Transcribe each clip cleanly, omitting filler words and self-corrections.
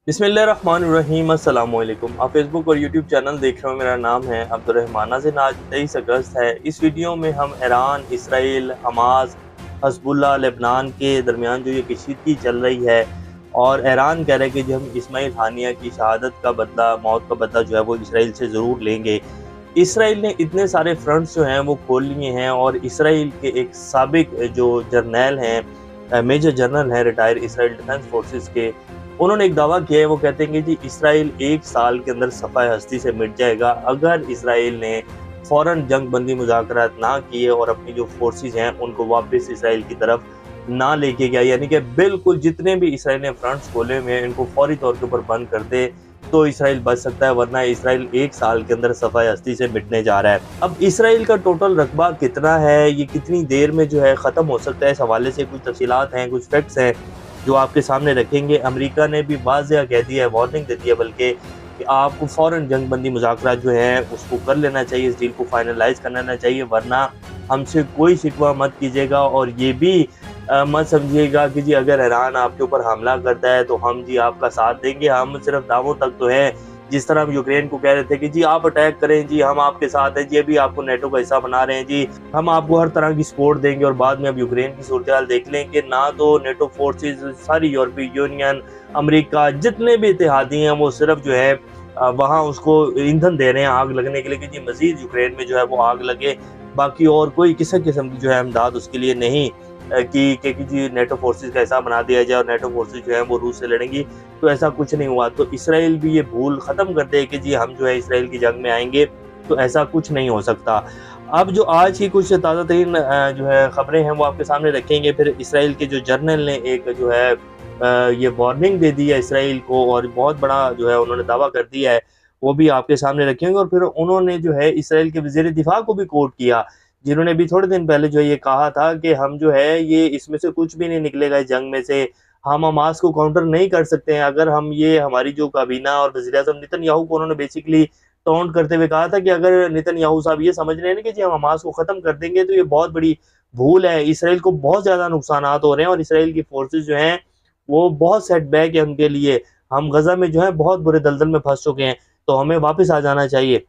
बिस्मिल्लाहिर्रहमानिर्रहीम अस्सलाम वालेकुम। आप फेसबुक और यूट्यूब चैनल देख रहे हो। मेरा नाम है अब्दुर्रहमान नाज़िर। आज 23 अगस्त है। इस वीडियो में हम ईरान, इसराइल, हमास, हज़्बुल्लाह, लेबनान के दरमियान जो ये कशीदगी चल रही है और ईरान कह रहा है कि जो हम इस्माइल हानिया की शहादत का बदला, मौत का बदला जो है वो इसराइल से ज़रूर लेंगे। इसराइल ने इतने सारे फ्रंट्स जो हैं वो खोल लिए हैं और इसराइल के एक साबिक जो जर्नैल हैं, मेजर जनरल हैं रिटायर इसराइल डिफेंस फोर्सेस के, उन्होंने एक दावा किया है। वो कहते हैं कि जी इसराइल 1 साल के अंदर सफ़ाए हस्ती से मिट जाएगा अगर इसराइल ने फ़ौरन जंग बंदी मुज़ाकरात ना किए और अपनी जो फोर्सेस हैं उनको वापस इसराइल की तरफ ना लेके गया। यानी कि बिल्कुल जितने भी इसराइल ने फ्रंट्स खोले हुए हैं इनको फौरी तौर के ऊपर बंद कर दे तो इसराइल बच सकता है, वरना इसराइल 1 साल के अंदर सफ़ाए हस्ती से मिटने जा रहा है। अब इसराइल का टोटल रकबा कितना है, ये कितनी देर में जो है ख़त्म हो सकता है, इस हवाले से कुछ तफ़सीलात हैं, कुछ फैक्ट्स हैं जो आपके सामने रखेंगे। अमेरिका ने भी वाज़ेह कह दिया है, वार्निंग दे दी है बल्कि, कि आपको फ़ौरन जंग बंदी मुज़ाकरात जो है उसको कर लेना चाहिए, इस डील को फाइनलाइज़ कर लेना चाहिए, वरना हमसे कोई शिकवा मत कीजिएगा और ये भी मत समझिएगा कि जी अगर ईरान आपके ऊपर हमला करता है तो हम जी आपका साथ देंगे। हम सिर्फ दावों तक तो हैं, जिस तरह हम यूक्रेन को कह रहे थे कि जी आप अटैक करें, जी हम आपके साथ हैं, जी अभी आपको नेटो का हिस्सा बना रहे हैं, जी हम आपको हर तरह की सपोर्ट देंगे। और बाद में अब यूक्रेन की सूरत-ए-हाल देख लें कि ना तो नेटो फोर्सेस, सारी यूरोपीय यूनियन, अमेरिका, जितने भी इत्तेहादी हैं वो सिर्फ जो है वहाँ उसको ईंधन दे रहे हैं आग लगने के लिए कि जी मज़ीद यूक्रेन में जो है वो आग लगे। बाकी और कोई किसी किस्म की जो है इमदाद उसके लिए नहीं कि जी नेटो फोर्सेस का हिस्सा बना दिया जाए और नेटो फोर्सेस जो है वो रूस से लड़ेंगी। तो ऐसा कुछ नहीं हुआ। तो इसराइल भी ये भूल ख़त्म कर दे कि जी हम जो है इसराइल की जंग में आएँगे, तो ऐसा कुछ नहीं हो सकता। अब जो आज की कुछ ताज़ा तरीन जो है ख़बरें हैं वो आपके सामने रखेंगे। फिर इसराइल के जो जनरल ने एक जो है ये वार्निंग दे दी है इसराइल को और बहुत बड़ा जो है उन्होंने दावा कर दिया है, वो भी आपके सामने रखेंगे। और फिर उन्होंने जो है इसराइल के वज़ीर दिफ़ा को भी कोट किया, जिन्होंने भी थोड़े दिन पहले जो है ये कहा था कि हम जो है ये इसमें से कुछ भी नहीं निकलेगा इस जंग में से, हम हमास को काउंटर नहीं कर सकते हैं। अगर हम ये हमारी जो काबीना और वज़ीर-ए-आज़म नेतन्याहू को उन्होंने बेसिकली टॉन्ट करते हुए कहा था कि अगर नेतन्याहू साहब ये समझ रहे हैं ना कि जी हम हमास को ख़त्म कर देंगे, तो ये बहुत बड़ी भूल है। इसराइल को बहुत ज़्यादा नुकसानात हो रहे हैं और इसराइल की फ़ोर्सेस जो हैं वो बहुत सेटबैक है उनके लिए। हम गज़ा में जो है बहुत बुरे दलदल में फँस चुके हैं, तो हमें वापस आ जाना चाहिए।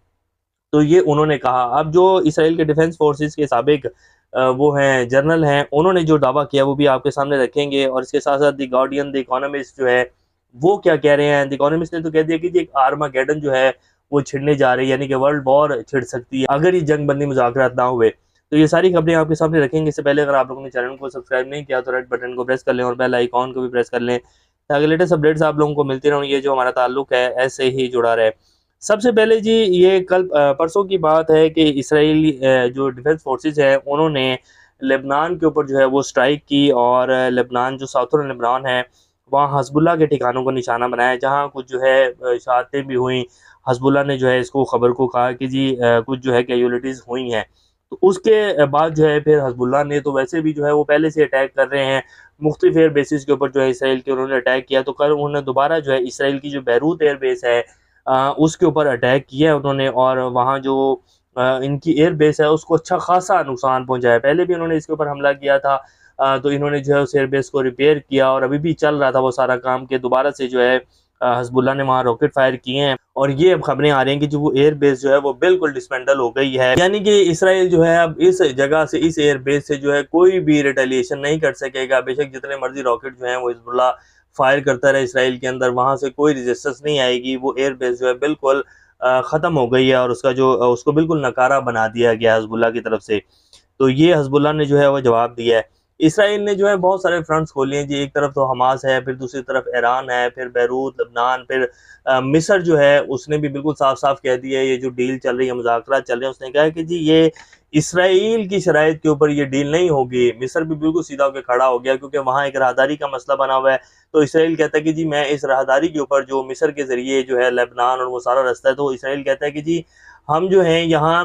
तो ये उन्होंने कहा। अब जो इसराइल के डिफेंस फोर्सेस के साबिक वो हैं जनरल हैं, उन्होंने जो दावा किया वो भी आपके सामने रखेंगे। और इसके साथ-साथ द गार्डियन, द इकोनॉमिस्ट जो है वो क्या कह रहे हैं। द इकोनॉमिस्ट ने तो कह दिया कि जी एक आर्मागेडन जो है वो छिड़ने जा रही है, यानी कि वर्ल्ड वॉर छिड़ सकती है अगर ये जंग बंदी मुज़ाकरात ना हुए। तो ये सारी खबरें आपके सामने रखेंगे। इससे पहले अगर आप लोगों ने चैनल को सब्सक्राइब नहीं किया तो रेड बटन को प्रेस कर लें और बेल आइकॉन को भी प्रेस कर लें, ताकि लेटेस्ट अपडेट्स आप लोगों को मिलती रहें। ये जो हमारा ताल्लुक है ऐसे ही जुड़ा रहे। सबसे पहले जी ये कल परसों की बात है कि इसराइली जो डिफेंस फोर्सेस हैं उन्होंने लेबनान के ऊपर जो है वो स्ट्राइक की और लेबनान जो साउथर्न लेबनान है वहाँ हज़्बुल्लाह के ठिकानों को निशाना बनाया, जहाँ कुछ जो है शहादतें भी हुई। हज़्बुल्लाह ने जो है इसको खबर को कहा कि जी कुछ जो है कैजुअलिटीज़ हुई हैं। तो उसके बाद जो है फिर हज़्बुल्लाह ने तो वैसे भी जो है वो पहले से अटैक कर रहे हैं, मुख्तलिफ एयर बेसिस के ऊपर जो है इसराइल के उन्होंने अटैक किया। तो कल उन्होंने दोबारा जो है इसराइल की जो बैरूत एयर बेस है उसके ऊपर अटैक किया है उन्होंने और वहाँ जो इनकी एयर बेस है उसको अच्छा खासा नुकसान पहुँचा है। पहले भी उन्होंने इसके ऊपर हमला किया था, तो इन्होंने जो है उस एयर बेस को रिपेयर किया और अभी भी चल रहा था वो सारा काम कि दोबारा से जो है हज़्बुल्लाह ने वहाँ रॉकेट फायर किए हैं। और ये अब खबरें आ रही हैं कि जो वो एयर बेस जो है वो बिल्कुल डिसमेंटल हो गई है। यानी कि इसराइल जो है अब इस जगह से, इस एयर बेस से जो है कोई भी रिटेलिएशन नहीं कर सकेगा। बेशक जितने मर्ज़ी रॉकेट जो हैं वो हिज़्बुल्लाह फायर करता रहे इसराइल के अंदर, वहाँ से कोई रेजिस्टेंस नहीं आएगी। वो एयर बेस जो है बिल्कुल ख़त्म हो गई है और उसका जो उसको बिल्कुल नकारा बना दिया गया हिज़्बुल्लाह की तरफ से। तो ये हज़्बुल्लाह ने जो है वो जवाब दिया है। इसराइल ने जो है बहुत सारे फ्रंट्स खोले हैं जी, एक तरफ तो हमास है, फिर दूसरी तरफ ईरान है, फिर बैरूत, लबनान, फिर मिस्र जो है उसने भी बिल्कुल साफ-साफ कह दिया है ये जो डील चल रही है, मुज़ाकरात चल रहे हैं, उसने कहा है कि जी ये इसराइल की शराइत के ऊपर ये डील नहीं होगी। मिस्र भी बिल्कुल सीधा होके खड़ा हो गया क्योंकि वहाँ एक राहदारी का मसला बना हुआ है। तो इसराइल कहता है कि जी मैं इस राहदारी के ऊपर जो मिस्र के ज़रिए जो है लेबनान और वो सारा रास्ता है, तो इसराइल कहता है कि जी हम जो हैं यहाँ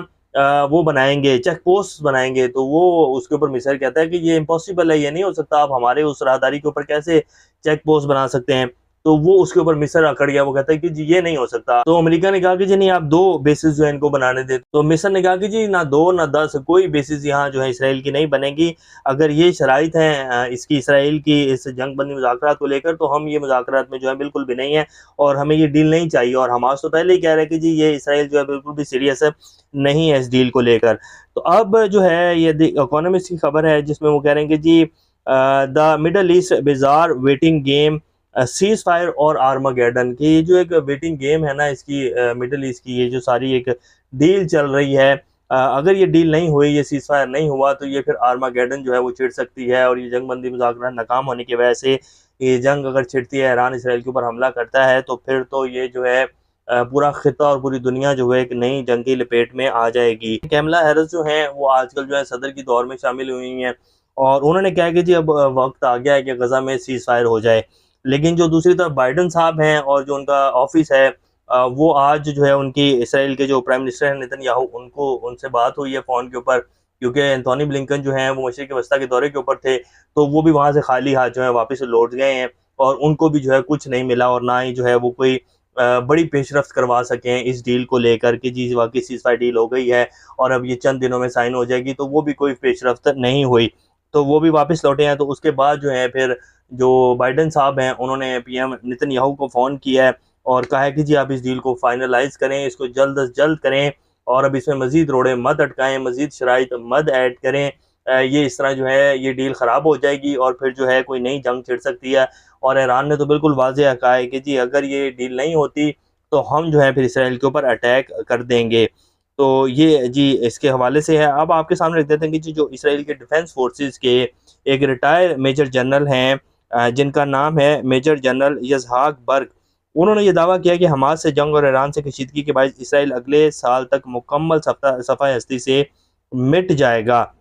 वो बनाएँगे, चेक पोस्ट बनाएँगे। तो वो उसके ऊपर मिस्र कहता है कि ये इम्पॉसिबल है, ये नहीं हो सकता, आप हमारे उस राहदारी के ऊपर कैसे चेक पोस्ट बना सकते हैं। तो वो उसके ऊपर मिस्र अकड़ गया। वो कहता है कि जी ये नहीं हो सकता। तो अमेरिका ने कहा कि जी नहीं, आप 2 बेसिस जो है इनको बनाने दें। तो मिस्र ने कहा कि जी ना 2 ना 10 कोई बेसिस यहाँ जो है इसराइल की नहीं बनेगी। अगर ये शराइत हैं इसकी इसराइल की इस जंग बंदी मुज़ाकरात को लेकर, तो हम ये मुज़ाकरात में जो है बिल्कुल भी नहीं है और हमें ये डील नहीं चाहिए। और हमास तो पहले ही कह रहा है कि जी ये इसराइल जो है बिल्कुल भी सीरियस है नहीं है इस डील को लेकर। तो अब जो है ये इकोनॉमिस्ट की खबर है जिसमें वो कह रहे हैं कि जी the middle east bizarre waiting game ceasefire और आर्मागेडन की, ये जो एक वेटिंग गेम है ना इसकी मिडल ईस्ट की, ये जो सारी एक डील चल रही है, अगर ये डील नहीं हुई, ये सीज फायर नहीं हुआ, तो ये फिर आर्मागेडन जो है वो छिड़ सकती है। और ये जंग बंदी मुज़ाकरात नाकाम होने की वजह से ये जंग अगर छिड़ती है, ईरान इसराइल के ऊपर हमला करता है, तो फिर तो ये जो है पूरा खिता और पूरी दुनिया जो है एक नई जंग की लपेट में आ जाएगी। कैमला हैरिस जो हैं वो आजकल जो है सदर की दौर में शामिल हुई हैं और उन्होंने कहा कि जी अब वक्त आ गया है कि गजा में सीज फायर हो जाए। लेकिन जो दूसरी तरफ बाइडन साहब हैं और जो उनका ऑफिस है, वो आज जो है उनकी इसराइल के जो प्राइम मिनिस्टर हैं नेतन्याहू, उनको उनसे बात हुई है फ़ोन के ऊपर, क्योंकि एंथोनी ब्लिंकन जो हैं वो मशरिक़ वस्ता के दौरे के ऊपर थे, तो वो भी वहाँ से खाली हाथ जो है वापस लौट गए हैं और उनको भी जो है कुछ नहीं मिला और ना ही जो है वो कोई बड़ी पेशरफ्त करवा सकें इस डील को लेकर कि जी वाकई सीज़फायर डील हो गई है और अब ये चंद दिनों में साइन हो जाएगी, तो वो भी कोई पेशरफ्त नहीं हुई। तो वो भी वापस लौटे हैं। तो उसके बाद जो है फिर जो बाइडन साहब हैं उन्होंने पीएम नेतन्याहू को फ़ोन किया है और कहा है कि जी आप इस डील को फाइनलाइज़ करें, इसको जल्द अज़ जल्द करें और अब इसमें मज़ीद रोड़े मत अटकाएँ, मज़ीद शराइत मत ऐड करें। ये इस तरह जो है ये डील ख़राब हो जाएगी और फिर जो है कोई नई जंग छिड़ सकती है। और ईरान ने तो बिल्कुल वाज़ेह कहा है कि जी अगर ये डील नहीं होती, तो हम जो है फिर इसराइल के ऊपर अटैक कर देंगे। तो ये जी इसके हवाले से है। अब आपके सामने रख देते हैं कि जी जो इसराइल के डिफेंस फोर्सेस के एक रिटायर मेजर जनरल हैं जिनका नाम है मेजर जनरल यज़हाक बर्ग। उन्होंने ये दावा किया कि हमास से जंग और ईरान से कशीदगी के बायस इसराइल अगले साल तक मुकम्मल सफ़ाए हस्ती से मिट जाएगा।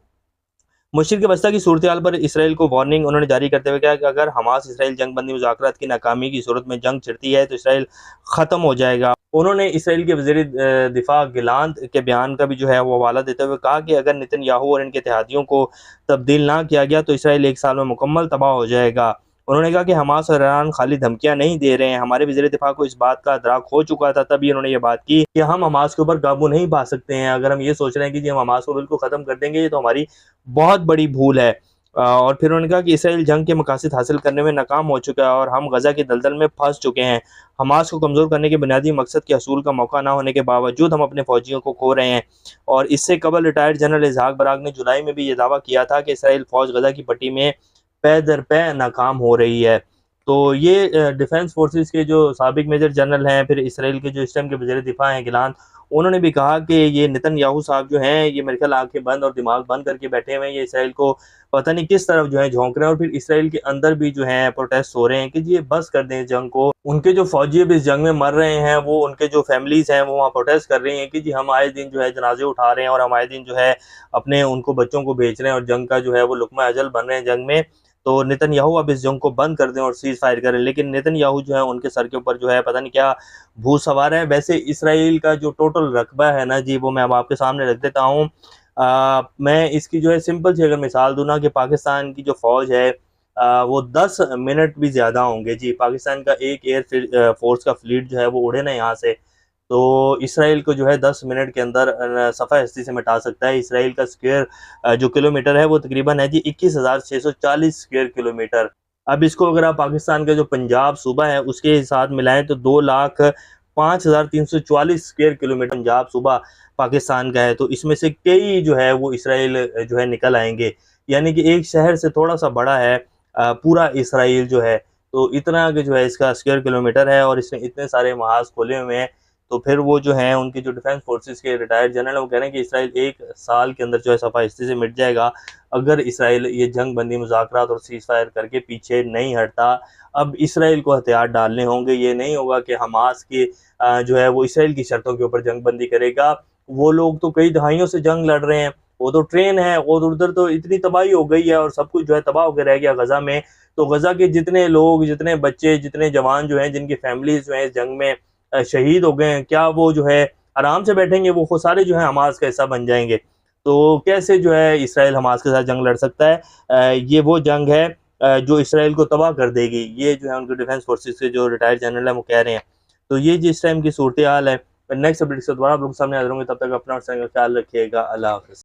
मशरिक़ वस्ता की सूरत-ए-हाल पर इसराइल को वार्निंग उन्होंने जारी करते हुए कहा कि अगर हमास इसराइल जंग बंदी मुज़ाकरात की नाकामी की सूरत में जंग छिड़ती है, तो इसराइल ख़त्म हो जाएगा। उन्होंने इसराइल के वज़ीर दिफ़ा गिलांत के बयान का भी जो है वो हवाला देते हुए कहा कि अगर नेतन्याहू और इनके इत्तेहादियों को तब्दील ना किया गया, तो इसराइल 1 साल में मुकम्मल तबाह हो जाएगा। उन्होंने कहा कि हमास और ईरान खाली धमकियाँ नहीं दे रहे हैं, हमारे वज़ीर दिफ़ा को इस बात का इदराक हो चुका था, तभी उन्होंने ये बात की कि हम हमास के ऊपर काबू नहीं पा सकते हैं। अगर हम ये सोच रहे हैं कि जी हम हमास को बिल्कुल ख़त्म कर देंगे, ये तो हमारी बहुत बड़ी भूल है। और फिर उन्होंने कहा कि इसराइल जंग के मकासद हासिल करने में नाकाम हो चुका है और हम गज़ा की दलदल में फंस चुके हैं। हमास को कमज़ोर करने के बुनियादी मकसद के हसूल का मौका ना होने के बावजूद हम अपने फ़ौजियों को खो रहे हैं। और इससे कबल रिटायर्ड जनरल इसहाक बराग ने जुलाई में भी ये दावा किया था कि इसराइल फ़ौज गज़ा की पट्टी में पै दर पै नाकाम हो रही है। तो ये डिफेंस फोर्सेस के जो साबिक मेजर जनरल हैं, फिर इसराइल के जो इस टाइम के वज़ीर दिफ़ा हैं गिलान, उन्होंने भी कहा कि ये नेतन्याहू साहब जो हैं ये मेरे ख्याल आँखें बंद और दिमाग बंद करके बैठे हुए हैं। ये इसराइल को पता नहीं किस तरफ जो है झोंक रहे हैं और फिर इसराइल के अंदर भी जो है प्रोटेस्ट हो रहे हैं कि जी ये बस कर दें इस जंग को। उनके जो फौजी अब इस जंग में मर रहे हैं, वो उनके जो फैमिलीज़ हैं वो वहाँ प्रोटेस्ट कर रही हैं कि जी हम आए दिन जो है जनाजे उठा रहे हैं और हम आए दिन जो है अपने उनको बच्चों को बेच रहे हैं और जंग का जो है वो लुक़मा अजल बन रहे हैं जंग में। तो नेतन्याहू अब इस जंग को बंद कर दें और सीज़ फायर करें। लेकिन नेतन्याहू जो है उनके सर के ऊपर जो है पता नहीं क्या भूत सवार है। वैसे इसराइल का जो टोटल रकबा है ना जी, वो मैं अब आपके सामने रख देता हूँ। मैं इसकी जो है सिंपल सी अगर मिसाल दूँ ना, कि पाकिस्तान की जो फ़ौज है वो 10 मिनट भी ज़्यादा होंगे जी। पाकिस्तान का एक एयर फ़ोर्स का फ्लीट जो है वो उड़े ना यहाँ से, तो इसराइल को जो है 10 मिनट के अंदर सफ़ा हस्ती से मिटा सकता है। इसराइल का स्क्वायर जो किलोमीटर है वो तकरीबन है जी 21,640 स्क्वायर किलोमीटर। अब इसको अगर आप पाकिस्तान का जो पंजाब सूबा है उसके साथ मिलाएँ, तो 2,05,344 स्क्वायर किलोमीटर पंजाब सूबा पाकिस्तान का है। तो इसमें से कई जो है वो इसराइल जो है निकल आएँगे। यानी कि एक शहर से थोड़ा-सा बड़ा है पूरा इसराइल जो है। तो इतना कि जो है इसका स्क्वायर किलोमीटर है और इसने इतने सारे महाज़ खोले हुए हैं। तो फिर वो जो हैं उनके जो डिफेंस फोर्सेस के रिटायर्ड जनरल हैं वो कह रहे हैं कि इसराइल 1 साल के अंदर जो है सफ़ा-हस्ती से मिट जाएगा, अगर इसराइल ये जंग बंदी मुज़ाकरात और सीज़ फायर करके पीछे नहीं हटता। अब इसराइल को हथियार डालने होंगे, ये नहीं होगा कि हमास की जो है वो इसराइल की शर्तों के ऊपर जंग बंदी करेगा। वो लोग तो कई दहाइयों से जंग लड़ रहे हैं, वो तो ट्रेन है और उधर तो इतनी तबाही हो गई है और सब कुछ जो है तबाह होकर रह गया गज़ा में। तो गज़ा के जितने लोग, जितने बच्चे, जितने जवान जो हैं जिनकी फैमिलीज़ जो हैं इस जंग में शहीद हो गए हैं, क्या वो जो है आराम से बैठेंगे? वो सारे जो है हमास का हिस्सा बन जाएँगे। तो कैसे जो है इसराइल हमास के साथ जंग लड़ सकता है? ये वो जंग है जो इसराइल को तबाह कर देगी। ये जो है उनके डिफेंस फोर्सेस के जो रिटायर्ड जनरल है वो कह रहे हैं। तो ये जिस टाइम की सूरत हाल है। नेक्स्ट अपडेट से दोबारा आप लोग सामने हाजिर होंगे, तब तक अपना और अपना ख्याल रखिएगा। अल्लाह हाफ़िज़।